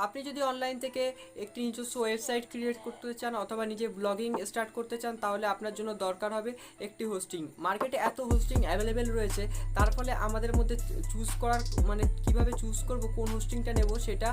আপনি যদি অনলাইন থেকে একটি নিজস্ব ওয়েবসাইট ক্রিয়েট করতে চান অথবা নিজে ব্লগিং স্টার্ট করতে চান, তাহলে আপনার জন্য দরকার হবে একটি হোস্টিং। মার্কেটে এত হোস্টিং অ্যাভেলেবেল রয়েছে, তার ফলে আমাদের মধ্যে চুজ করার মানে কিভাবে চুজ করব, কোন হোস্টিংটা নেব, সেটা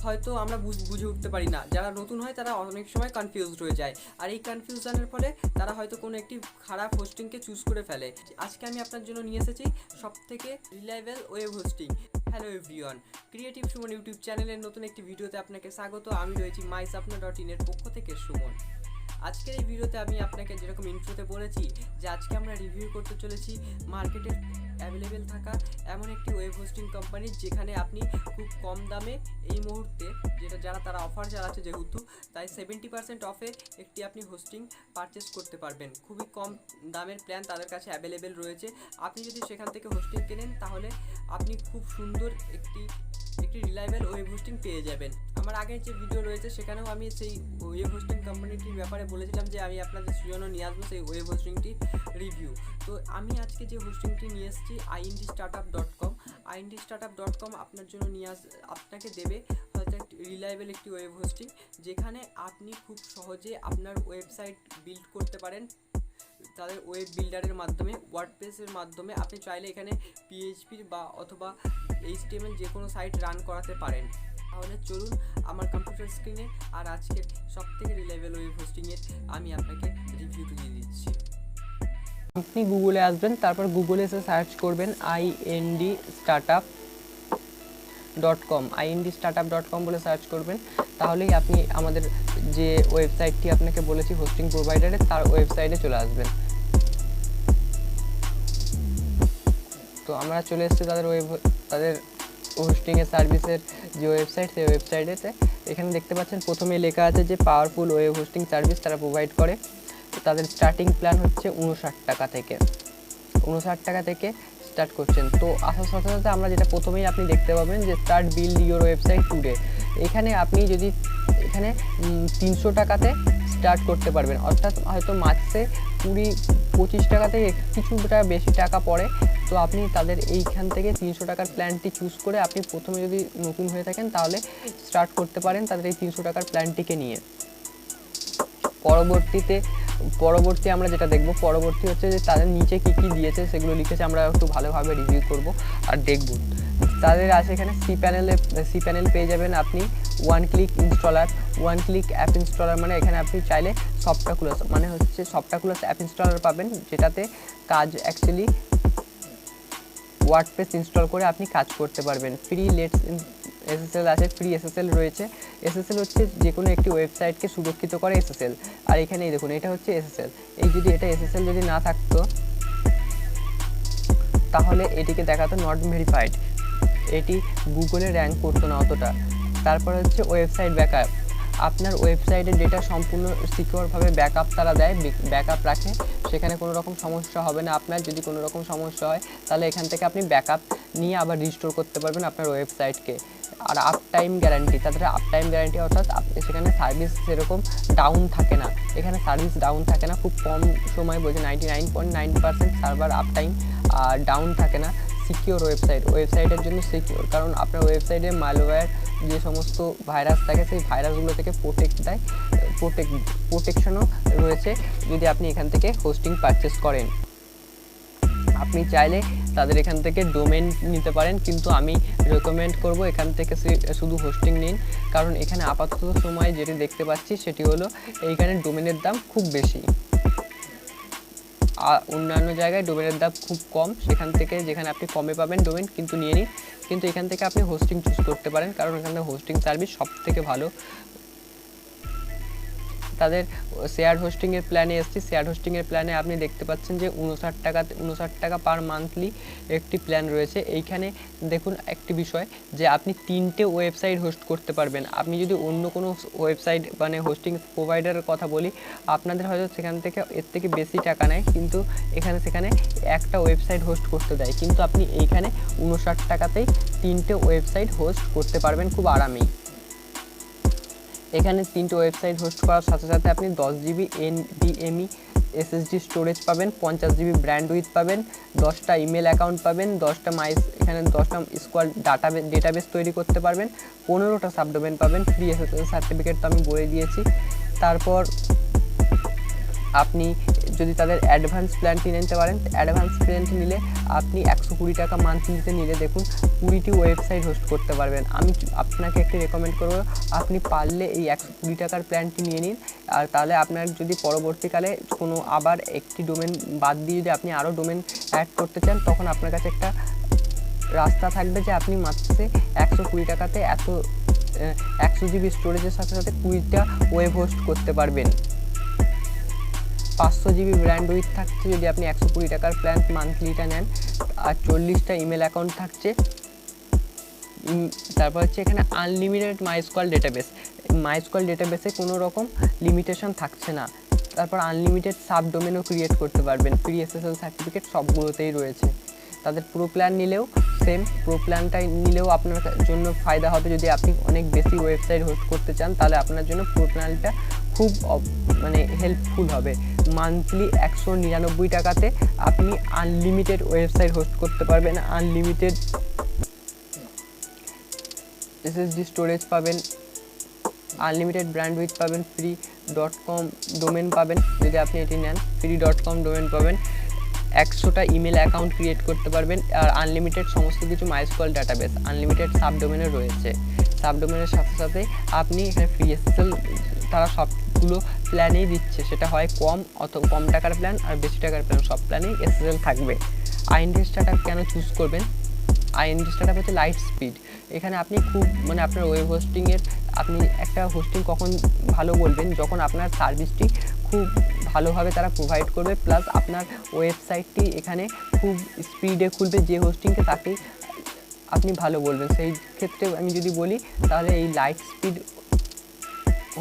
হয়তো আমরা বুঝে উঠতে পারি না। যারা নতুন হয় তারা অনেক সময় কনফিউজড হয়ে যায়, আর এই কনফিউশনের ফলে তারা হয়তো কোনো একটি খারাপ হোস্টিংকে চুজ করে ফেলে। আজকে আমি আপনার জন্য নিয়ে এসেছি সবথেকে reliable web hosting. Hello everyone, creative Suman YouTube চ্যানেলের নতুন একটি ভিডিওতে আপনাকে স্বাগত। আমি রয়েছি মাইসাপনা.in এর পক্ষ থেকে সুমন। আজকের এই ভিডিওতে আমি আপনাকে যেরকম ইন্ট্রোতে বলেছি যে আজকে আমরা রিভিউ করতে চলেছি মার্কেটে অ্যাভেলেবেল থাকা এমন একটি ওয়েব হোস্টিং কোম্পানি, যেখানে আপনি খুব কম দামে এই মুহূর্তে যারা তারা অফার চালাচ্ছে যেহেতু, তাই 70% অফে একটি আপনি হোস্টিং পারচেস করতে পারবেন। খুবই কম দামের প্ল্যান তাদের কাছে অ্যাভেলেবেল রয়েছে। আপনি যদি সেখান থেকে হোস্টিং কেনেন তাহলে আপনি খুব সুন্দর একটি রিলায়েবল ওয়েব হোস্টিং পেয়ে যাবেন। আমার আগের যে ভিডিও রয়েছে সেখানেও আমি সেই ওয়েব হোস্টিং কোম্পানিটির ব্যাপারে বলেছিলাম যে আমি আপনাদের জন্য নিয়ে আসবো সেই ওয়েব হোস্টিংটি রিভিউ। তো আমি আজকে যে হোস্টিংটি নিয়ে এসেছি indstartup.com। indstartup.com আপনার জন্য আপনাকে দেবে হয়তো একটি রিলায়েবল একটি ওয়েব হোস্টিং, যেখানে আপনি খুব সহজে আপনার ওয়েবসাইট বিল্ড করতে পারেন। তাদের ওয়েব বিল্ডারের মাধ্যমে, ওয়ার্ডপ্রেসের মাধ্যমে আপনি চাইলে এখানে পিএইচপির বা অথবা এইচটিএমএল যে কোনো সাইট রান করাতে পারেন। তাহলে চলুন আমার কম্পিউটার স্ক্রিনে আর আজকের সবথেকে রিলায়েবল ওয়েব হোস্টিংয়ের আমি আপনাকে রিভিউটি দিয়ে দিচ্ছি। আপনি গুগলে আসবেন, তারপর গুগলে এসে সার্চ করবেন indstartup.com বলে সার্চ করবেন। তাহলেই আপনি আমাদের যে ওয়েবসাইটটি আপনাকে বলেছি হোস্টিং প্রোভাইডারের, তার ওয়েবসাইটে চলে আসবেন। তো আমরা চলে এসেছি তাদের হোস্টিংয়ের সার্ভিসের যে ওয়েবসাইট, সেই ওয়েবসাইটেতে এখানে দেখতে পাচ্ছেন প্রথমে লেখা আছে যে পাওয়ারফুল ওয়েব হোস্টিং সার্ভিস তারা প্রোভাইড করে। তাদের স্টার্টিং প্ল্যান হচ্ছে 59 টাকা থেকে, 59 টাকা থেকে স্টার্ট করছেন। তো আসার সাথে সাথে আমরা যেটা প্রথমেই আপনি দেখতে পাবেন যে start build your website today. এখানে আপনি যদি 300 টাকাতে স্টার্ট করতে পারবেন, অর্থাৎ হয়তো মাসে 20-25 টাকা থেকে কিছুটা বেশি টাকা পড়ে। তো আপনি তাদের এইখান থেকে 300 টাকার প্ল্যানটি চুজ করে আপনি প্রথমে যদি নতুন হয়ে থাকেন তাহলে স্টার্ট করতে পারেন তাদের এই 300 টাকার প্ল্যানটিকে নিয়ে। পরবর্তী আমরা যেটা দেখব, পরবর্তী হচ্ছে যে তাদের নিচে কী দিয়েছে সেগুলো লিখেছে, আমরা একটু ভালোভাবে রিভিউ করব আর দেখব। তাদের আছে এখানে সি প্যানেল পেয়ে যাবেন আপনি, ওয়ান ক্লিক অ্যাপ ইনস্টলার, মানে এখানে আপনি চাইলে সফটাকুলাস অ্যাপ ইনস্টলার পাবেন, যেটাতে কাজ অ্যাকচুয়ালি ওয়ার্ডপ্রেস ইনস্টল করে আপনি কাজ করতে পারবেন। ফ্রি এসএসএল আছে, ফ্রি এসএসএল রয়েছে। এসএসএল হচ্ছে যে কোনো একটি ওয়েবসাইটকে সুরক্ষিত করে এসএসএল। আর এখানে দেখুন এটা হচ্ছে এসএসএল। এটা এসএসএল যদি না থাকতো তাহলে এটিকে দেখাতো নট ভেরিফাইড, এটি গুগলে র্যাঙ্ক করতো না অতটা। তারপর হচ্ছে ওয়েবসাইট ব্যাকআপ, আপনার ওয়েবসাইটের ডেটা সম্পূর্ণ সিকিউরভাবে ব্যাকআপ তারা দেয়, ব্যাকআপ রাখে, সেখানে কোনো রকম সমস্যা হবে না। আপনার যদি কোনো রকম সমস্যা হয় তাহলে এখান থেকে আপনি ব্যাকআপ নিয়ে আবার রিস্টোর করতে পারবেন আপনার ওয়েবসাইটকে। আর আপ টাইম গ্যারান্টি, তাদের আপ টাইম গ্যারান্টি অর্থাৎ সেখানে সার্ভিস সেরকম ডাউন থাকে না, এখানে সার্ভিস ডাউন থাকে না, খুব কম সময় বলছে 99.9% সার্ভার আপ টাইম আর ডাউন থাকে না। সিকিওর ওয়েবসাইটের জন্য সিকিওর, কারণ আপনার ওয়েবসাইটে ম্যালওয়্যার যে সমস্ত ভাইরাস থাকে সেই ভাইরাসগুলো থেকে প্রোটেকশনও রয়েছে যদি আপনি এখান থেকে হোস্টিং পারচেস করেন। আপনি চাইলে তাদের এখান থেকে ডোমেন নিতে পারেন, কিন্তু আমি রেকমেন্ড করব এখান থেকে শুধু হোস্টিং নিন, কারণ এখানে আপাতত সময় যেটি দেখতে পাচ্ছি সেটি হলো এইখানে ডোমেনের দাম খুব বেশি। অন্যান্য জায়গায় ডোমেনের দাম খুব কম, সেখান থেকে যেখানে আপনি কমে পাবেন ডোমেন কিন্তু নিয়ে নিন, কিন্তু এখান থেকে আপনি হোস্টিং চুজ করতে পারেন, কারণ এখানে হোস্টিং সার্ভিস সব থেকে ভালো। তাদের শেয়ার্ড হোস্টিংয়ের প্ল্যানে এসেছি। শেয়ার্ড হোস্টিংয়ের প্ল্যানে আপনি দেখতে পাচ্ছেন যে 59 টাকা পার মান্থলি একটি প্ল্যান রয়েছে। এইখানে দেখুন একটি বিষয় যে আপনি 3টে ওয়েবসাইট হোস্ট করতে পারবেন। আপনি যদি অন্য কোনো ওয়েবসাইট মানে হোস্টিং প্রোভাইডারের কথা বলি, আপনাদের হয়তো সেখান থেকে এর থেকে বেশি টাকা নেয়, কিন্তু সেখানে একটা ওয়েবসাইট হোস্ট করতে দেয়, কিন্তু আপনি এইখানে 59 টাকাতেই 3টে ওয়েবসাইট হোস্ট করতে পারবেন খুব আরামেই। এখানে 3টে ওয়েবসাইট হোস্ট করার সাথে সাথে আপনি 10 জিবি NVMe SSD স্টোরেজ পাবেন, 50 জিবি ব্র্যান্ডউইথ পাবেন, 10টা ইমেল অ্যাকাউন্ট পাবেন, 10টা এখানে 10টা স্কোয়ার ডেটাবেস তৈরি করতে পারবেন, 15টা সাবডোমেন পাবেন, ফ্রি SSL সার্টিফিকেট তো আমি বলে দিয়েছি। তারপর আপনি যদি তাদের অ্যাডভান্স প্ল্যানটি নিতে পারেন, অ্যাডভান্স প্ল্যানটি নিলে আপনি 120 টাকা মান্থলিতে নিলে দেখুন 20টি ওয়েবসাইট হোস্ট করতে পারবেন। আমি আপনাকে একটি রেকমেন্ড করব, আপনি পারলে এই 120 টাকার প্ল্যানটি নিয়ে নিন। আর তাহলে আপনার যদি পরবর্তীকালে কোনো আবার একটি ডোমেন বাদ দিয়ে যদি আপনি আরও ডোমেন অ্যাড করতে চান, তখন আপনার কাছে একটা রাস্তা থাকবে যে আপনি মাসে 120 টাকাতে 100 জিবি স্টোরেজের সাথে সাথে 20টা ওয়েব হোস্ট করতে পারবেন। 500 জিবি ব্র্যান্ডউইথ থাকছে যদি আপনি 120 টাকার প্ল্যান মান্থলিটা নেন, আর 40টা ইমেল অ্যাকাউন্ট থাকছে। তারপর হচ্ছে এখানে আনলিমিটেড মাইস্কোয়াল ডেটাবেসে কোনো রকম লিমিটেশন থাকছে না। তারপর আনলিমিটেড সাবডোমেনও ক্রিয়েট করতে পারবেন, ফ্রি SSL সার্টিফিকেট সবগুলোতেই রয়েছে। তাদের প্রো প্ল্যান নিলেও সেম, প্রো প্ল্যানটাই নিলেও আপনার জন্য ফায়দা হবে। যদি আপনি অনেক বেশি ওয়েবসাইট হোস্ট করতে চান তাহলে আপনার জন্য প্রো প্ল্যানটা খুব হেল্পফুল হবে। মান্থলি 199 টাকাতে আপনি আনলিমিটেড ওয়েবসাইট হোস্ট করতে পারবেন, আনলিমিটেড SSD স্টোরেজ পাবেন, আনলিমিটেড ব্র্যান্ডউইথ পাবেন, ফ্রি .com ডোমেন পাবেন যদি আপনি এটি নেন, ফ্রি .com ডোমেন পাবেন, 100টা ইমেল অ্যাকাউন্ট ক্রিয়েট করতে পারবেন, আর আনলিমিটেড সমস্ত কিছু মাইস্কোয়াল ডাটাবেস, আনলিমিটেড সাবডোমেনও রয়েছে। সাবডোমেনের সাথে সাথে আপনি এখানে ফ্রি SSL তারা সবগুলো প্ল্যানেই দিচ্ছে, সেটা হয় কম টাকার প্ল্যান আর বেশি টাকার প্ল্যান, সব প্ল্যানেই SSL থাকবে। আইএনডি স্টার্টআপ কেন চুজ করবেন? আইএনডি স্টার্টআপ হচ্ছে লাইট স্পিড। এখানে আপনি খুব আপনার ওয়েব হোস্টিংয়ের আপনি একটা হোস্টিং কখন ভালো বলবেন, যখন আপনার সার্ভিসটি খুব ভালোভাবে তারা প্রোভাইড করবে, প্লাস আপনার ওয়েবসাইটটি এখানে খুব স্পিডে খুলবে, যে হোস্টিংকে তাকেই আপনি ভালো বলবেন। সেই ক্ষেত্রে আমি যদি বলি তাহলে এই light speed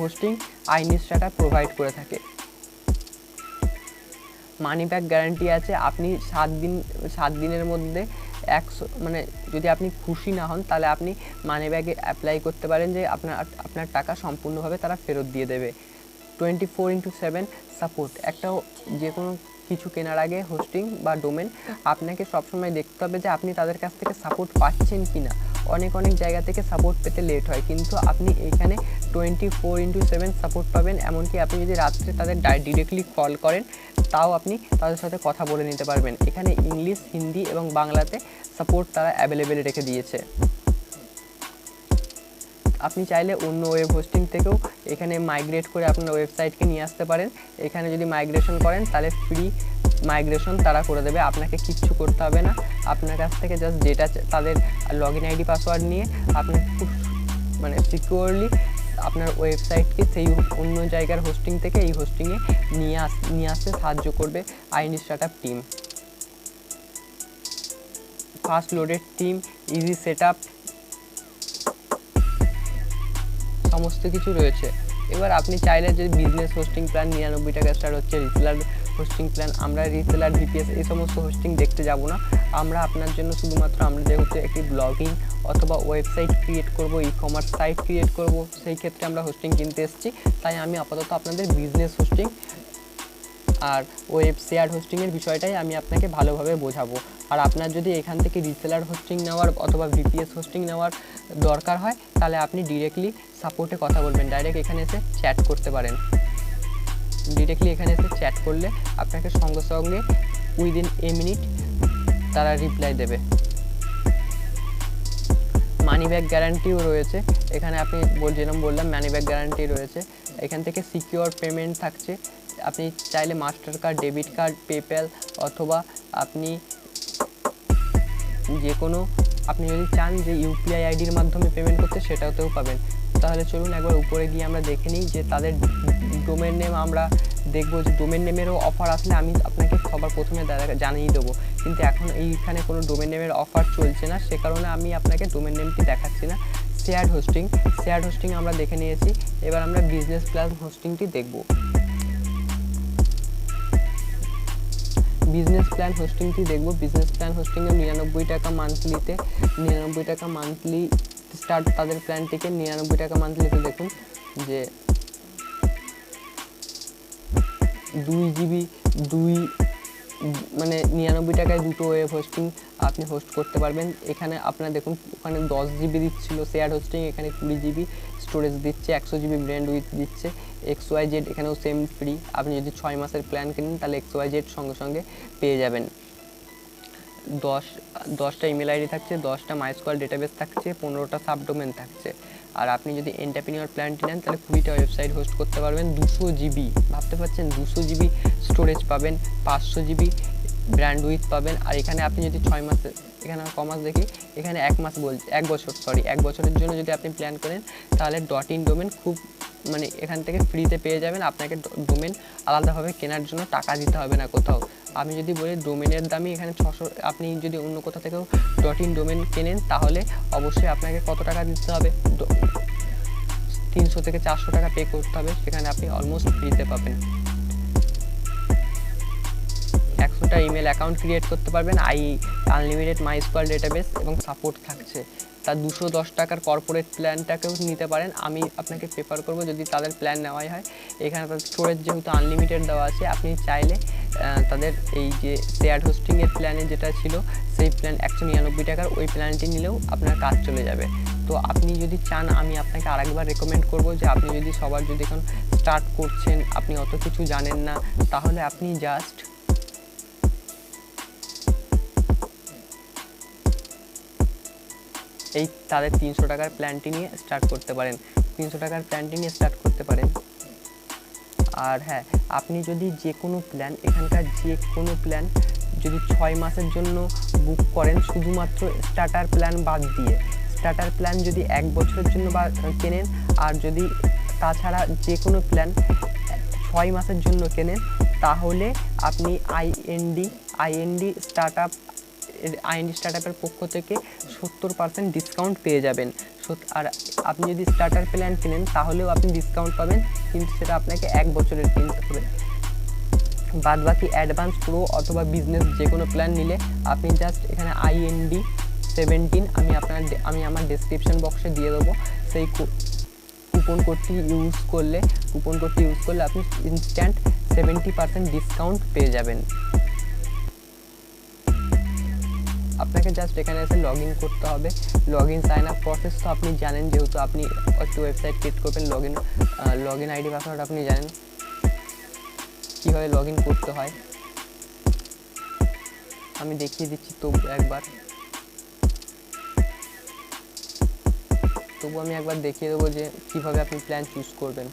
hosting IND startup provide করে থাকে। মানি ব্যাক গ্যারান্টি আছে, আপনি 7 দিনের মধ্যে যদি আপনি খুশি না হন তাহলে আপনি মানি ব্যাগে অ্যাপ্লাই করতে পারেন যে আপনার টাকা সম্পূর্ণভাবে তারা ফেরত দিয়ে দেবে। 24/7 সাপোর্ট। যে কোনো কিছু কেনার আগে হোস্টিং বা ডোমেন আপনাকে সবসময় দেখতে হবে যে আপনি তাদের কাছ থেকে সাপোর্ট পাচ্ছেন কি না। অনেক জায়গা থেকে সাপোর্ট পেতে লেট হয়, কিন্তু আপনি এখানে 24/7 সাপোর্ট পাবেন। এমনকি আপনি যদি রাত্রে তাদের ডিরেক্টলি কল করেন তাও আপনি তাদের সাথে কথা বলে নিতে পারবেন। এখানে ইংলিশ, হিন্দি এবং বাংলাতে সাপোর্ট তারা অ্যাভেলেবেল রেখে দিয়েছে। আপনি চাইলে অন্য ওয়েব হোস্টিং থেকেও এখানে মাইগ্রেট করে আপনার ওয়েবসাইটকে নিয়ে আসতে পারেন। এখানে যদি মাইগ্রেশন করেন তাহলে ফ্রি মাইগ্রেশন তারা করে দেবে, আপনাকে কিচ্ছু করতে হবে না। আপনার কাছ থেকে জাস্ট ডেটা তাদের লগইন আইডি পাসওয়ার্ড নিয়ে আপনি খুব সিকিউরলি আপনার ওয়েবসাইটকে সেই অন্য জায়গার হোস্টিং থেকে এই হোস্টিংয়ে নিয়ে আসতে সাহায্য করবে IND startup team. Fast loaded team, easy setup, সমস্ত কিছু রয়েছে। এবার আপনি চাইলে যে বিজনেস হোস্টিং প্ল্যান 99 টাকা স্টার্ট হচ্ছে, রিসেলার হোস্টিং প্ল্যান, আমরা রিসেলার ভিপিএস এই সমস্ত হোস্টিং দেখতে যাব না। আমরা আপনার জন্য শুধুমাত্র আমরা যেহেতু একটি ব্লগিং অথবা ওয়েবসাইট ক্রিয়েট করব, ই-কমার্স সাইট ক্রিয়েট করব, সেই ক্ষেত্রে আমরা হোস্টিং কিনতে এসেছি। তাই আমি আপাতত আপনাদের বিজনেস হোস্টিং আর ওয়েব শেয়ার হোস্টিংয়ের বিষয়টাই আমি আপনাকে ভালোভাবে বোঝাবো। আর আপনার যদি এখান থেকে রিসেলার হোস্টিং নেওয়ার অথবা ভিপিএস হোস্টিং নেওয়ার দরকার হয় তাহলে আপনি ডিরেক্টলি সাপোর্টে কথা বলবেন, ডাইরেক্ট এখানে এসে চ্যাট করতে পারেন। ডিরেক্টলি এখানে এসে চ্যাট করলে আপনাকে সঙ্গে সঙ্গে উইদিন এ মিনিট তারা রিপ্লাই দেবে। মানি ব্যাক গ্যারান্টিও রয়েছে এখানে, আপনি যেরকম বললাম মানি ব্যাক গ্যারান্টি রয়েছে। এখান থেকে সিকিউর পেমেন্ট থাকছে, আপনি চাইলে master card, debit card, PayPal অথবা আপনি যে কোনো আপনি যদি চান যে ইউপিআই আইডির মাধ্যমে পেমেন্ট করতে সেটাতেও পাবেন। তাহলে চলুন একবার উপরে গিয়ে আমরা দেখে নিই যে তাদের ডোমেন নেম, আমরা দেখবো যে ডোমেন নেমেরও অফার আসলে আমি আপনাকে সবার প্রথমে জানিয়ে দেবো, কিন্তু এখন এইখানে কোনো ডোমেন নেমের অফার চলছে না, সে কারণে আমি আপনাকে ডোমেন নেমটি দেখাচ্ছি না। শেয়ার্ড হোস্টিং আমরা দেখে নিয়েছি, এবার আমরা বিজনেস প্ল্যান হোস্টিংটি দেখব। বিজনেস প্ল্যান হোস্টিংয়ে 99 টাকা মান্থলি স্টার্ট তাদের প্ল্যানটিকে 99 টাকা মান্থলিতে দেখুন যে 2 GB মানে 99 টাকায় দুটো ওয়েব হোস্টিং আপনি হোস্ট করতে পারবেন। এখানে আপনার দেখুন ওখানে 10 GB দিচ্ছিল শেয়ার হোস্টিং, এখানে 20 GB স্টোরেজ দিচ্ছে, 100 GB ব্র্যান্ডউইথ দিচ্ছে। XYZ এখানেও সেম ফ্রি। আপনি যদি 6 মাসের প্ল্যান কিনেন তাহলে XYZ সঙ্গে সঙ্গে পেয়ে যাবেন। 10টা ইমেল আইডি থাকছে, 10টা মাইস্কোয়াল ডেটাবেস থাকছে, 15টা সাবডোমেন থাকছে। আর আপনি যদি এন্টারপ্রেনিউর প্ল্যানটি নেন তাহলে 20টা ওয়েবসাইট হোস্ট করতে পারবেন। 200 GB, ভাবতে পারছেন 200 GB স্টোরেজ পাবেন, 500 GB ব্র্যান্ডউইথ পাবেন। আর এখানে আপনি যদি 6 মাসের, এখানে আমার কমাস দেখি, এখানে 1 বছরের জন্য যদি আপনি প্ল্যান করেন তাহলে .in ডোমেন খুব মানে এখান থেকে ফ্রিতে পেয়ে যাবেন। আপনাকে ডোমেন আলাদাভাবে কেনার জন্য টাকা দিতে হবে না কোথাও। আমি যদি বলি ডোমেনের দামই এখানে 600, আপনি যদি অন্য কোথাও থেকেও .in ডোমেন কেনেন তাহলে অবশ্যই আপনাকে কত টাকা দিতে হবে, 300 থেকে 400 টাকা পে করতে হবে। সেখানে আপনি অলমোস্ট ফ্রিতে পাবেন। 100টা ইমেল অ্যাকাউন্ট ক্রিয়েট করতে পারবেন, আনলিমিটেড মাইস্কোয়াল ডেটাবেস এবং সাপোর্ট থাকছে। তার 210 টাকার কর্পোরেট প্ল্যানটাকেও নিতে পারেন। আমি আপনাকে প্রেফার করব যদি তাদের প্ল্যান নেওয়াই হয়। এখানে তাদের স্টোরেজ যেহেতু আনলিমিটেড দেওয়া আছে, আপনি চাইলে তাদের এই যে শেয়ার হোস্টিংয়ের প্ল্যানে যেটা ছিল সেই প্ল্যান 199 টাকার ওই প্ল্যানটি নিলেও আপনার কাজ চলে যাবে। তো আপনি যদি চান, আমি আপনাকে আরেকবার রেকমেন্ড করব যে আপনি যদি সবার যদি এখন স্টার্ট করছেন, আপনি অত কিছু জানেন না, তাহলে আপনি জাস্ট এই তাদের 300 টাকার প্ল্যানটি নিয়ে স্টার্ট করতে পারেন। 300 টাকার প্ল্যানটি নিয়ে স্টার্ট করতে পারেন। আর হ্যাঁ, আপনি যদি যে কোনো প্ল্যান, এখানকার যে কোনো প্ল্যান যদি 6 মাসের জন্য বুক করেন, শুধুমাত্র স্টার্টার প্ল্যান বাদ দিয়ে, স্টার্টার প্ল্যান যদি 1 বছরের জন্য কেনেন, আর যদি তাছাড়া যে কোনো প্ল্যান 6 মাসের জন্য কেনেন, তাহলে আপনি আইএনডি স্টার্টআপের পক্ষ থেকে 70% ডিসকাউন্ট পেয়ে যাবেন। আর আপনি যদি স্টার্টার প্ল্যান কেনেন তাহলেও আপনি ডিসকাউন্ট পাবেন, কিন্তু সেটা আপনাকে 1 বছরের কিনতে হবে। বাদ বাকি অ্যাডভান্স প্রো অথবা বিজনেস যে কোনো প্ল্যান নিলে আপনি জাস্ট এখানে IND 17 আমি আমার ডেসক্রিপশন বক্সে দিয়ে দেবো। সেই কুপন কোডটি ইউজ করলে আপনি ইনস্ট্যান্ট 70% ডিসকাউন্ট পেয়ে যাবেন। আপনাকে জাস্ট এখানে এসে লগ ইন করতে হবে। Log in sign up process তো আপনি জানেন, যেহেতু আপনি একটি ওয়েবসাইট ক্রিয়েট করবেন। লগ ইন আইডি পাসওয়ার্ড আপনি জানেন কীভাবে লগ ইন করতে হয়। আমি দেখিয়ে দিচ্ছি তবু আমি একবার দেখিয়ে দেবো যে কীভাবে আপনি প্ল্যান চুজ করবেন।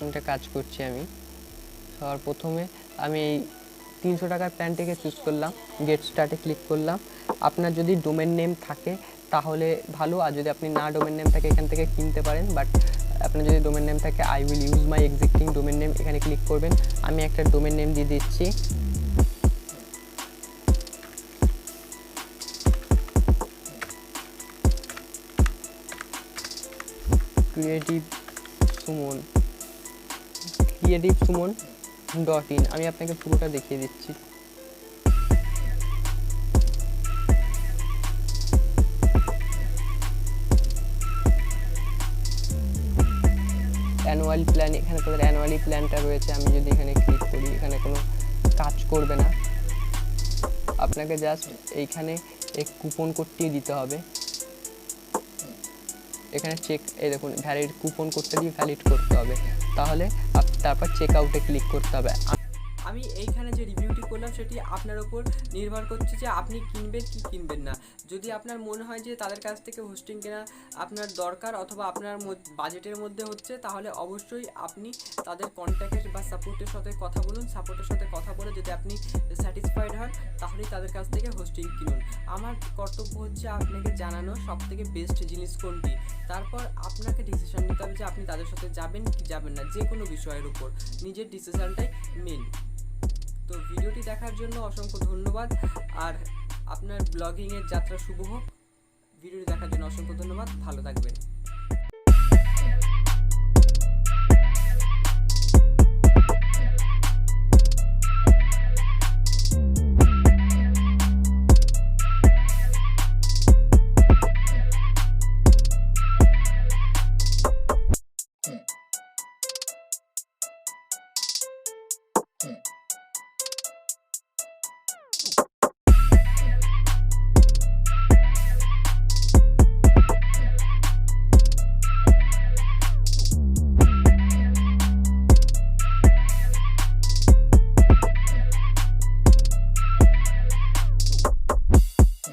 একটা কাজ করছি আমি। সবার প্রথমে আমি এই 300 টাকার প্ল্যানটিকে চুজ করলাম, গেট স্টার্টে ক্লিক করলাম। আপনার যদি ডোমেন নেম থাকে তাহলে ভালো, আর যদি আপনি না ডোমেন নেম থাকে এখান থেকে কিনতে পারেন। বাট আপনার যদি ডোমেন নেম থাকে, I will use my existing domain name, এখানে ক্লিক করবেন। আমি একটা ডোমেন নেম দিয়ে দিচ্ছি। creativesumon.in। আমি আপনাকে পুরোটা দেখিয়ে দিচ্ছি। অ্যানুয়াল প্ল্যান, এখানে তাদের অ্যানুয়ালি প্ল্যানটা রয়েছে। আমি যদি এখানে ক্লিক করি, এখানে কোনো কাজ করবে না, আপনাকে জাস্ট এইখানে এই কুপন কোডটি দিতে হবে। এখানে এই দেখুন ভ্যালিড কুপন কোডটা দিয়ে ভ্যালিড করতে হবে, তাহলে তারপর চেক আউটে ক্লিক করতে হবে। আমি এইখানে যে রিভিউটি করলাম সেটি আপনার উপর নির্ভর করছে যে আপনি কিনবেন কি কিনবেন না। যদি আপনার মনে হয় যে তাদের কাছ থেকে হোস্টিং কেনা আপনার দরকার অথবা আপনার বাজেটের মধ্যে হচ্ছে, তাহলে অবশ্যই আপনি তাদের কন্ট্যাক্টের বা সাপোর্টের সাথে কথা বলুন। সাপোর্টের সাথে কথা বলে যদি আপনি স্যাটিসফাইড হন তাহলেই তাদের কাছ থেকে হোস্টিং কিনুন। আমার কর্তব্য হচ্ছে আপনাকে জানানো সবথেকে বেস্ট জিনিস কোনটি, তারপর আপনাকে ডিসিশন নিতে হবে যে আপনি তাদের সাথে যাবেন কি যাবেন না। যে কোনো বিষয়ের উপর নিজের ডিসিশনটাই মেন। তো ভিডিওটি দেখার জন্য অসংখ্য ধন্যবাদ, আর আপনার ব্লগিংয়ের যাত্রা শুভ হোক। ভিডিওটি দেখার জন্য অসংখ্য ধন্যবাদ, ভালো থাকবেন।